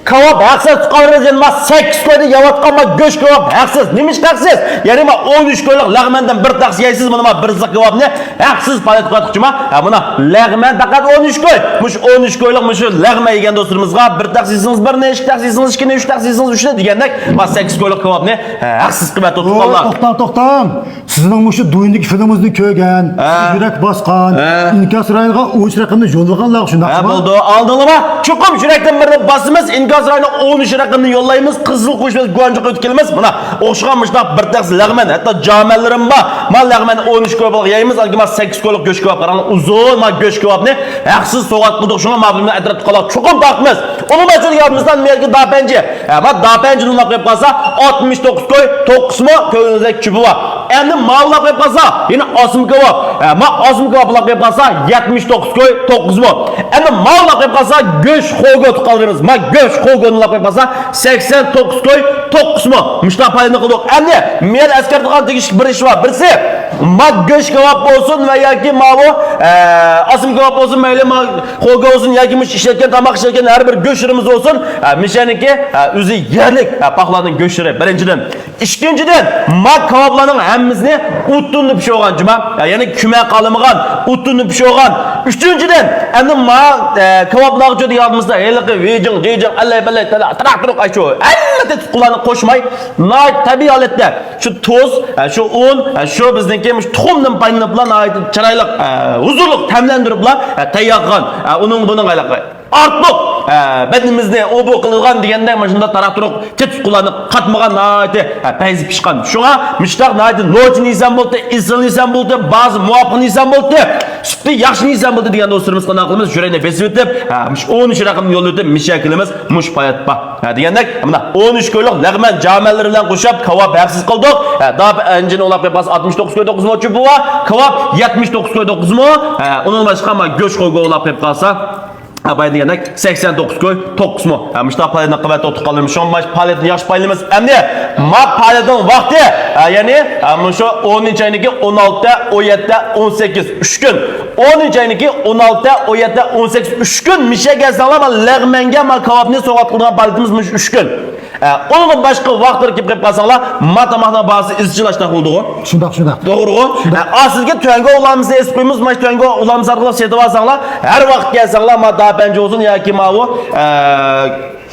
Kebap haksız tutarız yani 8 koyda yavatkan göç kebap haksız. Neymiş haksız? Yani 13 koyluq lağmenden bir taksi yeysiz buna bir zık kebap ne? Haksız palet koyduğuma. Buna lağmen takat 13 koy. Muş 13 koyluq muş lağmen yegen dostlarımızga bir taksisiniz bir ne, iki taksisiniz, iki ne, üç taksisiniz, üç ne degendek 8 koyluq kebap ne? Haksız kıymet tutuqanlar. To'xtan. Sizning mushu do'yindagi filmingizni ko'rgan, yurak bosgan, inkas rayoniga 13 raqamni yo'llaganlar shundaqmi? Bo'ldi, aldinglarmi? Chuqum yurakdan birini basimiz, inkas rayoniga 13 raqamni yo'llaymiz, qizil qo'shimiz Guanjuqqa o'tkilamiz. Mana o'xshagan mushtaq bir taksi lag'man, hatto jamallarim bor. Men lag'man 13 ko'p yeymiz, algi 8 ko'liq go'sht kebab qarang, uzun ma go'sht kebabni haqsiz so'g'at qildik. Shunga ma'lumni atrofga qolib chuqum taqmiz. Onun uchun yozimizdan mergi dapenji. Ma dapenjini unlab qo'yib qolsa 69 ko'y, 9 mo ko'ngilingizda chubi bor. Endi mavlab qo'yib qolsa, yine osim kebab. Ma osim kebablar qo'yib qolsa 79 ko'y, 9 mo. Endi mavlab qo'yib qolsa go'sht xo'ga qoldiramiz. Ma go'sht xo'ga unlab qo'yib qolsa 89 ko'y, 9 mo. Mushtaqalini qildik. Endi men askartigan tegish bir ish bor. Birisi ma go'sht kebab bo'lsin va yoki mavu osim kebab bo'lsin, mayli ma xo'ga bo'lsin yoki mush ishlatgan tomoq ishlatgan har bir go'shtimiz bo'lsin. Mishaniki o'zi yerlik paxlaning go'shtlari birinchidan. Ikkinchidan ma kebablarning hammamizni o'ttunni pishirgan juma, ya'ni kuma qalimgan, o'ttunni pishirgan. Uchinchidan endi ma kebablarga jo'da yordimizda heliqi vejing, allay traktoruk aycho. Albatta tutqularni qo'shmay, tabiiy holatda shu tuz, shu un, shu bizniki tuxumdan paynab bilan chiroyli huzurli tamlantiriblar tayyorgan. Uning buning aloqasi ortiq bedimizni obu qilgan deganda mana shunda traktoruk tutqularni qatmagan nayti payzi pishgan. Shunga mushtaq nayti noch nisan bo'ldi, isil nisan bo'ldi, ba'zi muvofiq nisan bo'ldi. Sütli yaxshi nisan bo'ldi degan do'stlarimiz qana qilamiz. Jurayni besib o'tib, 13 raqamni yo'lda mishakilimiz mush payatba. Degandek, mana 13 ko'yliq lag'man jamallari bilan qo'shib kebab haqsiz qildik. Dab injini olab qo'yib 69 ko'y 9 mo chubi va kebab 79 ko'y 9 mo. Undan boshqa ma go'sht qo'yib olab qo'yib qolsa Abay degandak 89 ko'y 9 mo. Mushtaq paletni qilib o'tib qolamiz. Shunday paletni yaxshi paylaymiz. Endi ma paletning vaqti, ya'ni shu 10-oyniki 16, 17, 18 3 kun. 10-oyniki 16, 17, 18 3 kun mishaga salama lag'manga ma kebabni so'g'at qilgan paletimiz 3 kun. Onun başka vaqtlar kelib qolsanglar, matamaqdan bazı izchilashdan bo'ldi-ku. Shundaq. To'g'ri-ku? Sizga tuanga ularimizni esib qo'yamiz, mana tuanga ularimiz orqali setib olsanglar, har vaqt kelsanglar, ma dapanji olsun yoki mavu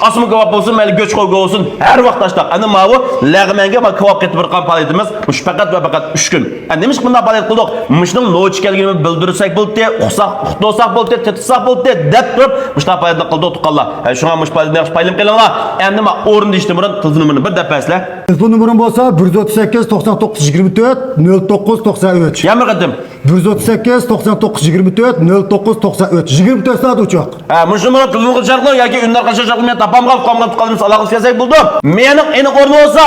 asma kebab bo'lsin, mayli go'sht qo'yga bo'lsin, har vaqt tashlaq. Endi mavu lag'manga va kebab ketib turgan paletimiz mush faqat va faqat 3 kun. Nima bunday palet qildik? Mushning no'ch kelganini bildirsak bo'ldi, uqsaq bo'ldi, tetsak bo'ldi deb turib, mushta paletni qildik tuqqanlar. Shunga mush paletni yaxshi paylam qilinglar. Endi ma o'rin deyishdi buran telefon numarini bir dafaslar. Telefon numarim bo'lsa 138 99 24 09 93. Yamir qadim. 138 99 24 09 93. 24 soat uchoq. Mush numara telefon qilishaqlar yoki undan qilishaqlar men topamga qolib aloqa qilsak bo'ldi. Mening aniq o'rni bo'lsa,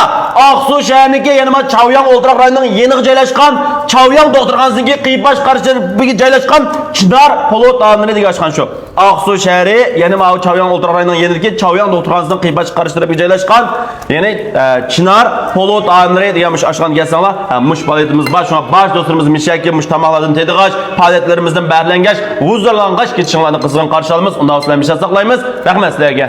Oqsuv shahriga yana ma Chavyang o'ltiraq rayonining yeniq joylashgan, Chavyang doktorxonasiga qiypash qarshisiga joylashgan Chinar Polot ta'minini degan ochgan shu. Oqsuv shahri, yana ma Chavyang o'ltiraq rayonining yeniqi Chavyang doktorxonasining qiypash qarshisiga joylashgan, ya'ni Chinar Polot ta'minini degan ochgan kelsanglar, mush paletimiz bor. Shuna baş do'stlarimiz mishaki mush tamoqlardan tedig'ash, paletlarimizdan barlangach, huzurlangash ketishinglarni qizg'in qarshi olamiz. Undan sizlarni saqlaymiz. Rahmat sizlarga.